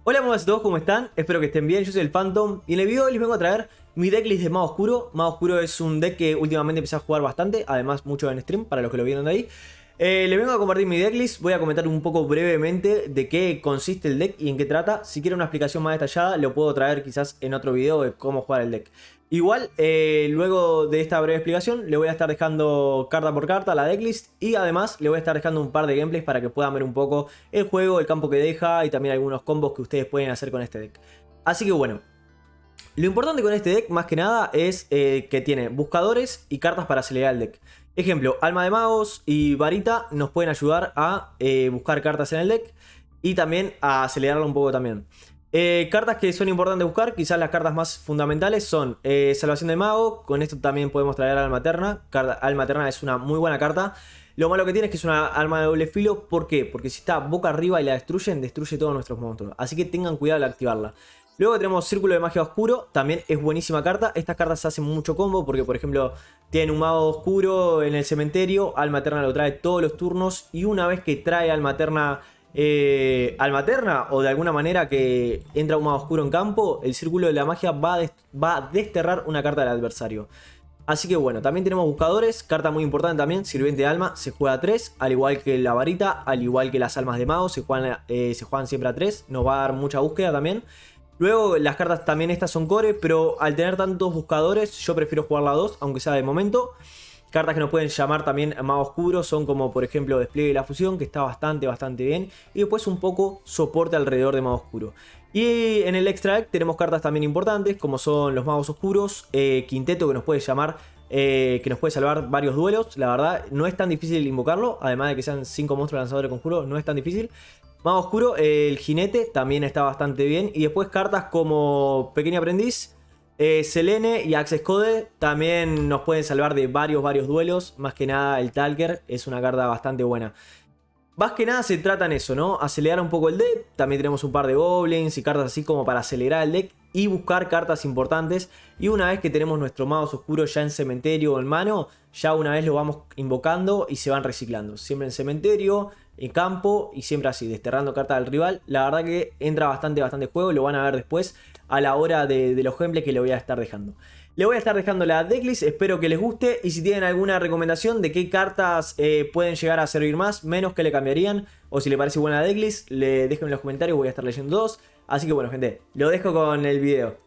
Hola a todos, ¿cómo están? Espero que estén bien, yo soy el Phantom y en el video de hoy les vengo a traer mi decklist de Mago Oscuro. Mago Oscuro es un deck que últimamente empecé a jugar bastante, además mucho en stream, para los que lo vieron de ahí. Les vengo a compartir mi decklist, voy a comentar un poco brevemente de qué consiste el deck y en qué trata. Si quieren una explicación más detallada, lo puedo traer quizás en otro video de cómo jugar el deck. Igual, luego de esta breve explicación, le voy a estar dejando carta por carta la decklist y además le voy a estar dejando un par de gameplays para que puedan ver un poco el juego, el campo que deja y también algunos combos que ustedes pueden hacer con este deck. Así que bueno, lo importante con este deck más que nada es que tiene buscadores y cartas para acelerar el deck. Ejemplo, Alma de Magos y Varita nos pueden ayudar a buscar cartas en el deck y también a acelerarlo un poco también. Cartas que son importantes buscar, quizás las cartas más fundamentales son Salvación de Mago. Con esto también podemos traer Alma Eterna. Alma Eterna es una muy buena carta. Lo malo que tiene es que es una arma de doble filo. ¿Por qué? Porque si está boca arriba y la destruyen, destruye todos nuestros monstruos. Así que tengan cuidado al activarla. Luego tenemos Círculo de Magia Oscuro, también es buenísima carta. Estas cartas hacen mucho combo porque, por ejemplo, tienen un mago oscuro en el cementerio, Alma Eterna lo trae todos los turnos y una vez que trae Alma Eterna o de alguna manera que entra un mago oscuro en campo, el Círculo de la Magia va a desterrar una carta del adversario. Así que bueno, también tenemos buscadores, carta muy importante también, Sirviente de Alma, se juega a 3, al igual que la Varita, al igual que las Almas de Mago, se juegan siempre a 3, nos va a dar mucha búsqueda también. Luego las cartas también estas son core, pero al tener tantos buscadores yo prefiero jugarla a 2, aunque sea de momento. Cartas que nos pueden llamar también Mago Oscuro son como por ejemplo Despliegue de la Fusión, que está bastante bien. Y después un poco soporte alrededor de Mago Oscuro. Y en el extra deck tenemos cartas también importantes como son los Magos Oscuros, Quinteto que nos puede llamar, que nos puede salvar varios duelos. La verdad no es tan difícil invocarlo, además de que sean 5 monstruos lanzadores de conjuro, no es tan difícil. Mago Oscuro, el Jinete también está bastante bien. Y después cartas como Pequeño Aprendiz, Selene y Access Code también nos pueden salvar de varios duelos. Más que nada el Talker es una carta bastante buena. Más que nada se trata en eso, ¿no? Acelerar un poco el deck. También tenemos un par de goblins y cartas así como para acelerar el deck y buscar cartas importantes. Y una vez que tenemos nuestro Magos Oscuros ya en cementerio o en mano, ya una vez lo vamos invocando y se van reciclando. Siempre en cementerio, en campo y siempre así, desterrando cartas del rival. La verdad que entra bastante juego, lo van a ver después a la hora de los gameplays que le voy a estar dejando. Le voy a estar dejando la decklist, espero que les guste y si tienen alguna recomendación de qué cartas pueden llegar a servir más, menos que le cambiarían, o si le parece buena la decklist, le dejen en los comentarios, voy a estar leyendo dos. Así que bueno gente, lo dejo con el video.